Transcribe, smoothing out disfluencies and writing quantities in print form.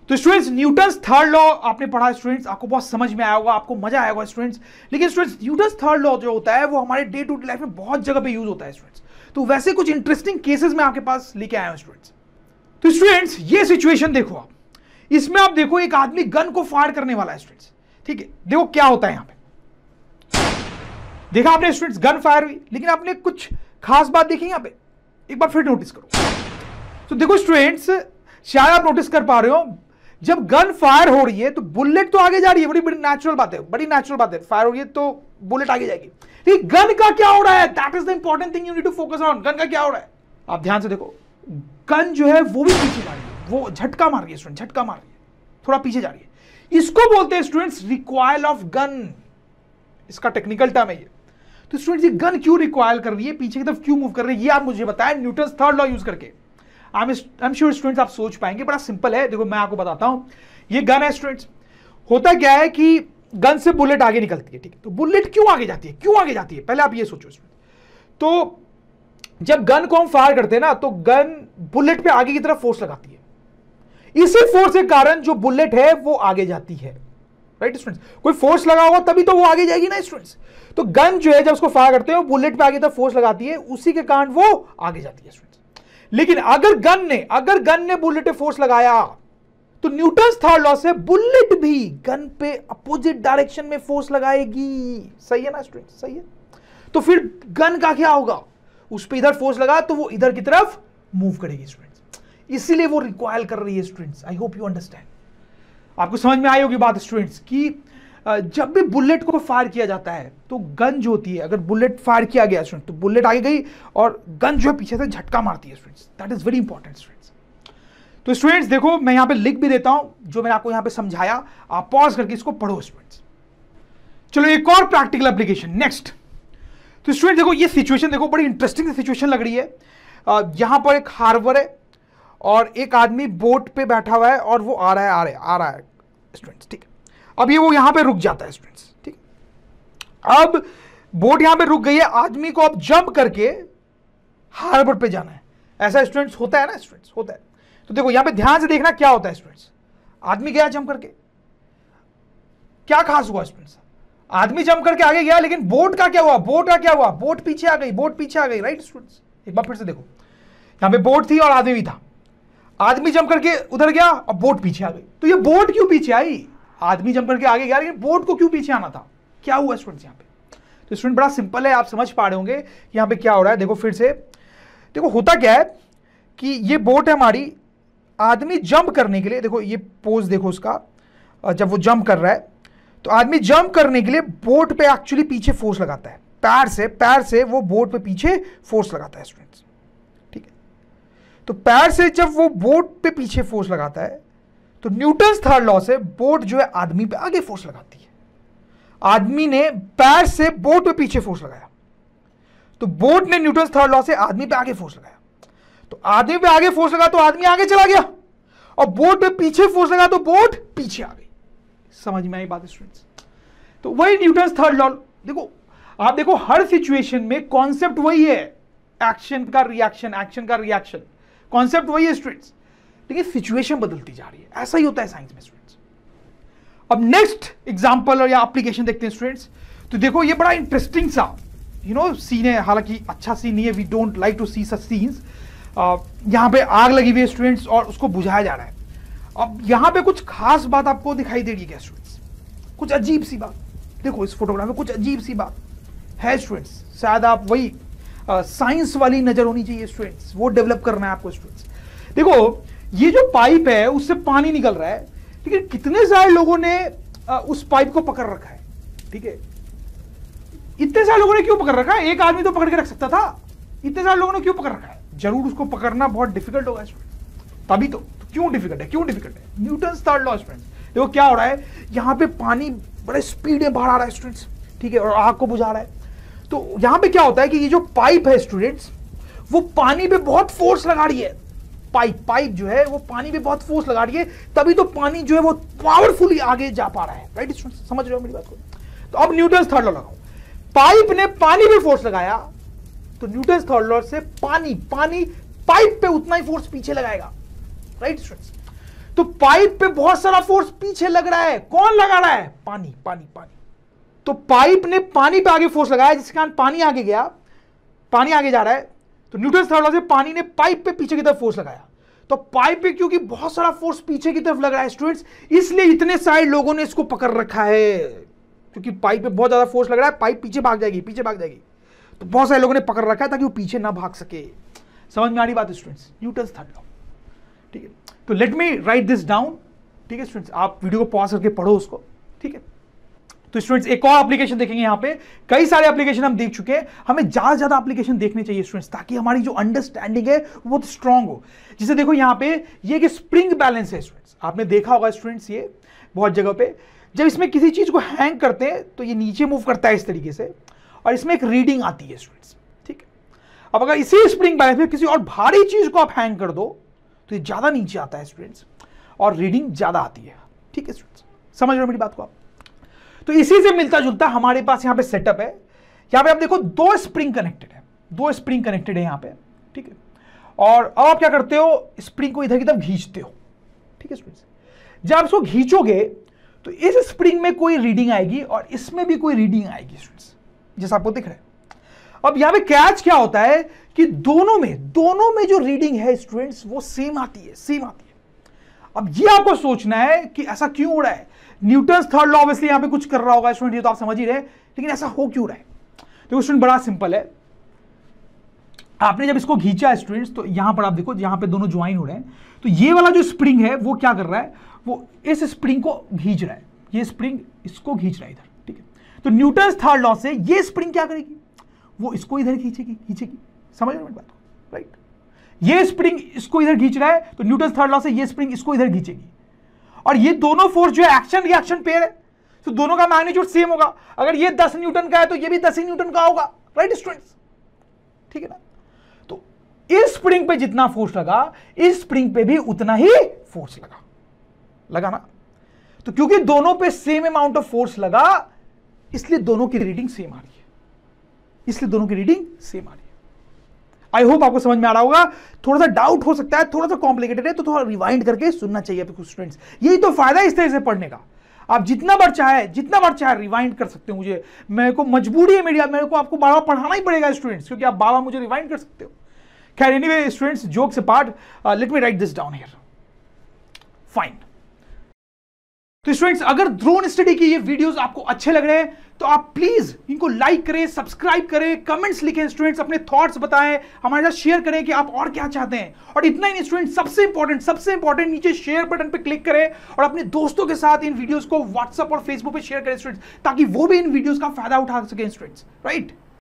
तो students Newton's third law आपने पढ़ा स्टूडेंट्स, आपको बहुत समझ में आया होगा, आपको मजा आया होगा स्टूडेंट्स। लेकिन स्टूडेंट्स न्यूटन्स थर्ड लॉ जो होता है वो हमारे डे टू डे लाइफ में बहुत जगह पे यूज होता है स्टूडेंट्स। तो वैसे कुछ इंटरेस्टिंग केसेस में आपके पास लेके आया हूं स्टूडेंट्स। तो स्टूडेंट्स ये सिचुएशन देखो आप, इसमें आप देखो एक आदमी गन को फायर करने वाला है स्टूडेंट्स, ठीक है। देखो क्या होता है यहां पे, देखा आपने स्टूडेंट्स गन फायर हुई, लेकिन आपने कुछ खास बात देखी यहां पे, एक बार फिर नोटिस करो। तो देखो स्टूडेंट्स शायद आप नोटिस कर पा रहे हो, जब गन फायर हो रही है तो बुलेट तो आगे जा रही है, बड़ी बड़ी नेचुरल बात है, बड़ी नेचुरल बात है, फायर हो रही है तो बुलेट आगे जाएगी। लेकिन गन का क्या हो रहा है, that is the important thing you need to focus on. Gun का क्या हो रहा है, आप ध्यान से देखो, गन जो है वो भी पीछे जा रही है, वो झटका मार रही है स्टूडेंट, झटका मार रही है, थोड़ा पीछे जा रही है। इसको बोलते हैं स्टूडेंट्स रिकॉइल ऑफ गन, इसका टेक्निकल टर्म है ये। तो स्टूडेंट्स ये गन क्यों रिकॉइल कर रही है, पीछे की तरफ क्यों मूव कर रही है, ये आप मुझे बताएं न्यूटन्स थर्ड लॉ यूज करके। आई एम श्योर स्टूडेंट्स आप सोच पाएंगे, बड़ा सिंपल है। देखो मैं आपको बताता हूं, ये गन है स्टूडेंट्स, होता क्या है कि गन से बुलेट आगे निकलती है, ठीक है। तो बुलेट क्यों आगे जाती है, क्यों आगे जाती है, पहले आप ये सोचो स्टूडेंट। तो जब गन को हम फायर करते हैं ना, तो गन बुलेट पे आगे की तरफ फोर्स लगाती है, इसी फोर्स के कारण जो बुलेट है वो आगे जाती है, राइट स्टूडेंट्स। कोई फोर्स लगा होगा तभी तो वो आगे जाएगी ना स्टूडेंट्स। तो गन जो है जब उसको फायर करते हैं वो बुलेट पे आगे तरफ फोर्स लगाती है, उसी के कारण वो आगे जाती है स्टूडेंट्स। लेकिन अगर गन ने बुलेट पे फोर्स लगाया तो न्यूटन्स थर्ड लॉ से बुलेट भी गन पे अपोजिट डायरेक्शन में फोर्स लगाएगी, सही है ना स्टूडेंट, सही है। तो फिर गन का क्या होगा, उस पे इधर फोर्स लगा तो वो इधर की तरफ मूव करेगी स्टूडेंट्स, इसीलिए वो रिक्वायर कर रही है students. I hope you understand, आपको समझ में आई होगी बात स्टूडेंट्स कि जब भी बुलेट को फायर किया जाता है तो गन जो होती है, अगर बुलेट फायर किया गया स्टूडेंट तो बुलेट आगे गई और गन जो है पीछे से झटका मारती है students, that is very important students. तो स्टूडेंट्स देखो मैं यहां पे लिख भी देता हूं जो मैंने आपको यहां पे समझाया, आप पॉज करके इसको पढ़ो स्टूडेंट्स। चलो एक और प्रैक्टिकल एप्लीकेशन नेक्स्ट। तो स्टूडेंट देखो ये सिचुएशन देखो, बड़ी इंटरेस्टिंग सिचुएशन लग रही है। यहां पर एक हार्बर है और एक आदमी बोट पे बैठा हुआ है और वो आ रहा है स्टूडेंट्स, ठीक है। अब ये वो यहां पे रुक जाता है स्टूडेंट्स, ठीक। अब बोट यहां पे रुक गई है, आदमी को अब जंप करके हार्बर पे जाना है, ऐसा स्टूडेंट्स होता है ना स्टूडेंट्स, होता है। तो देखो यहां पे ध्यान से देखना क्या होता है स्टूडेंट्स, आदमी गया जंप करके, क्या खास हुआ स्टूडेंट्स, आदमी जंप करके आगे गया, लेकिन बोट का क्या हुआ, बोट पीछे आ गई, राइट स्टूडेंट्स। एक बार फिर से देखो, यहां पे बोट थी और आदमी भी था, आदमी जंप करके उधर गया और बोट पीछे आ गई। तो ये बोट क्यों पीछे आई, आदमी जंप करके आगे गया लेकिन बोट को क्यों पीछे आना था, क्या हुआ स्टूडेंट्स यहां पे। तो स्टूडेंट बड़ा सिंपल है, आप समझ पा रहे होंगे यहां पे क्या हो रहा है। देखो फिर से देखो, होता क्या है कि ये बोट है हमारी, आदमी जंप करने के लिए, देखो ये पोज देखो उसका, जब वो जंप कर रहा है तो आदमी जंप करने के लिए बोट पे एक्चुअली पीछे फोर्स लगाता है, पैर से वो बोट पे पीछे फोर्स लगाता है स्टूडेंट्स, ठीक है। तो पैर से जब वो बोट पे पीछे फोर्स लगाता है तो न्यूटन्स थर्ड लॉ से बोट जो है आदमी पे आगे फोर्स लगाती है। आदमी ने पैर से बोट पे पीछे फोर्स लगाया तो बोट ने न्यूटन्स थर्ड लॉ से आदमी पे आगे फोर्स लगाया, तो आदमी पे आगे फोर्स लगा तो आदमी आगे चला गया, और बोट पे पीछे फोर्स लगा तो बोट पीछे आ गई। समझ में आई बात स्टूडेंट्स। तो वही न्यूटन्स थर्ड लॉ, देखो आप देखो हर सिचुएशन में कॉन्सेप्ट वही है, एक्शन का रिएक्शन, कॉन्सेप्ट वही है स्टूडेंट्स, लेकिन सिचुएशन बदलती जा रही है। ऐसा ही होता है साइंस में स्टूडेंट्स। अब नेक्स्ट एग्जांपल और या एप्लीकेशन देखते हैं स्टूडेंट्स। तो देखो ये बड़ा इंटरेस्टिंग सा सीन है, हालांकि अच्छा सीन नहीं है, we don't like to see such scenes. यहां पे आग लगी हुई है स्टूडेंट्स और उसको बुझाया जा रहा है। अब यहां पे कुछ खास बात आपको दिखाई दे रही है क्या स्टूडेंट्स, कुछ अजीब सी बात। देखो इस फोटोग्राफ में कुछ अजीब सी बात है स्टूडेंट्स, शायद आप वही साइंस वाली नजर होनी चाहिए स्टूडेंट्स, वो डेवलप करना है आपको स्टूडेंट्स। देखो ये जो पाइप है उससे पानी निकल रहा है, लेकिन कितने सारे लोगों ने उस पाइप को पकड़ रखा है, ठीक है। इतने सारे लोगों ने क्यों पकड़ रखा है, एक आदमी तो पकड़ के रख सकता था, इतने सारे लोगों ने क्यों पकड़ रखा है, जरूर उसको पकड़ना बहुत डिफिकल्ट होगा स्टूडेंट, तभी तो क्यों डिफिकल्ट है, न्यूटन्स थर्ड लॉ स्टूडेंट्स। देखो क्या हो रहा है, यहां पे पानी बड़े स्पीड में बाहर आ रहा है स्टूडेंट्स, ठीक है, और आग को बुझा रहा है। तो यहां पे क्या होता है कि ये जो पाइप है स्टूडेंट्स, वो पानी पे बहुत फोर्स लगा रही है, पाइप जो है वो पानी पे बहुत फोर्स लगा रही है, तभी तो पानी जो है वो पावरफुली आगे जा पा रहा है, राइट स्टूडेंट्स, समझ रहे हो मेरी बात को। तो अब न्यूटन्स थर्ड लॉ लगाओ, पाइप ने पानी पे फोर्स लगाया तो न्यूटन्स थर्ड लॉ से पानी पाइप पे उतना ही फोर्स पीछे लगाएगा, राइट स्टूडेंट्स। तो पाइप पे बहुत सारा फोर्स पीछे लग रहा है, कौन लगा रहा है? पानी पानी पानी। तो पाइप ने पानी पे आगे फोर्स लगाया, जिसके कारण पानी आगे गया, पानी आगे जा रहा है, तो न्यूटन थर्ड लॉ से पानी ने पाइप पे पीछे की तरफ फोर्स लगाया। तो पाइप पे क्योंकि बहुत सारा फोर्स पीछे की तरफ लग रहा है स्टूडेंट्स, इसलिए इतने सारे लोगों ने इसको पकड़ रखा है, क्योंकि पाइप पे बहुत ज्यादा फोर्स लग रहा है, पाइप पीछे भाग जाएगी, पीछे भाग जाएगी। तो बहुत सारे लोगों ने पकड़ रखा है ताकि वो पीछे ना भाग सके। समझ में आ रही बात स्टूडेंट्स? न्यूटन थर्ड लॉ, ठीक है। तो let me right this down, ठीक है स्टूडेंट्स, आप वीडियो को पॉज करके पढ़ो उसको, ठीक है। तो स्टूडेंट्स एक और एप्लीकेशन देखेंगे, यहां पे कई सारे एप्लीकेशन हम देख चुके हैं, हमें ज्यादा से ज्यादा एप्लीकेशन देखने चाहिए स्टूडेंट्स, ताकि हमारी जो अंडरस्टैंडिंग है वो बहुत स्ट्रांग हो। जैसे देखो यहां पे ये एक स्प्रिंग बैलेंस है स्टूडेंट्स, आपने देखा होगा स्टूडेंट्स ये बहुत जगह पे, जब इसमें किसी चीज को हैंग करते हैं तो ये नीचे मूव करता है इस तरीके से, और इसमें एक रीडिंग आती है स्टूडेंट्स, ठीक है। अब अगर इसी स्प्रिंग बैलेंस में किसी और भारी चीज को आप हैंग कर दो तो ये ज्यादा नीचे आता है स्टूडेंट्स, और रीडिंग ज्यादा आती है, ठीक है स्टूडेंट्स। समझ रहे हो मेरी बात को आप? तो इसी से मिलता जुलता हमारे पास यहां पे सेटअप है। यहां पे आप देखो दो स्प्रिंग कनेक्टेड है, दो स्प्रिंग कनेक्टेड है यहां पे, ठीक है। और अब आप क्या करते हो, स्प्रिंग को इधर की तरफ खींचते हो, ठीक है स्टूडेंट्स। जब आप इसको खींचोगे तो इस स्प्रिंग में कोई रीडिंग आएगी और इसमें भी कोई रीडिंग आएगी स्टूडेंट्स, जैसा आपको दिख रहा है। अब यहां पे कैच क्या होता है कि दोनों में जो रीडिंग है स्टूडेंट्स वो सेम आती है, सेम आती है। अब ये आपको सोचना है कि ऐसा क्यों हो रहा है। न्यूटन्स थर्ड लॉ ऑब्वियसली यहां पे कुछ कर रहा होगा स्टूडेंट, ये तो आप समझ ही रहे, लेकिन ऐसा हो क्यों रहा है? तो स्टूडेंट बड़ा सिंपल है, आपने जब इसको खींचा स्टूडेंट्स, तो यहां पर आप देखो यहां पे दोनों ज्वाइन हो रहे हैं, तो ये वाला जो स्प्रिंग है वो क्या कर रहा है, वो इस स्प्रिंग को खींच रहा है, ये स्प्रिंग इसको खींच रहा है इधर, ठीक है। तो न्यूटन्स थर्ड लॉ से ये स्प्रिंग क्या करेगी, वो इसको इधर खींचेगी। समझ रहे हो मेरी बात को? राइट, ये स्प्रिंग इसको इधर खींच रहा है, तो न्यूटन थर्ड लॉ से ये स्प्रिंग इसको इधर खींचेगी, और ये दोनों फोर्स जो है एक्शन रिएक्शन पेयर है, तो दोनों का मैग्नीट्यूड सेम होगा। अगर ये 10 न्यूटन का है तो ये भी 10 ही न्यूटन का होगा, राइट स्टूडेंट्स? ठीक है ना? तो इस स्प्रिंग पे जितना फोर्स लगा, इस स्प्रिंग पे भी उतना ही फोर्स लगा ना। तो क्योंकि दोनों पे सेम अमाउंट ऑफ फोर्स लगा, इसलिए दोनों की रीडिंग सेम आ रही है, आई होप आपको समझ में आ रहा होगा। थोड़ा सा डाउट हो सकता है, थोड़ा सा कॉम्प्लिकेटेड है, तो थोड़ा रिवाइंड करके सुनना चाहिए आपको स्टूडेंट्स। यही तो फायदा है इस तरह से पढ़ने का। आप जितना बार चाहे रिवाइंड कर सकते हो। मेरे को मजबूरी है मेरे को आपको बार बार पढ़ाना ही पड़ेगा स्टूडेंट्स, क्योंकि आप बार बार मुझे रिवाइंड कर सकते हो। खैर एनीवे स्टूडेंट्स, जोक से part, let me right this down here. Fine. तो स्टूडेंट्स, अगर ड्रोन स्टडी की ये वीडियोस आपको अच्छे लग रहे हैं तो आप प्लीज इनको लाइक करें, सब्सक्राइब करें, कमेंट्स लिखें स्टूडेंट्स, अपने थॉट्स बताएं, हमारे साथ शेयर करें कि आप और क्या चाहते हैं। और इतना ही नहीं स्टूडेंट्स, सबसे इंपॉर्टेंट नीचे शेयर बटन पे क्लिक करें और अपने दोस्तों के साथ इन वीडियोस को व्हाट्सएप और फेसबुक पे शेयर करें स्टूडेंट्स, ताकि वो भी इन वीडियोस का फायदा उठा सकें स्टूडेंट्स, राइट?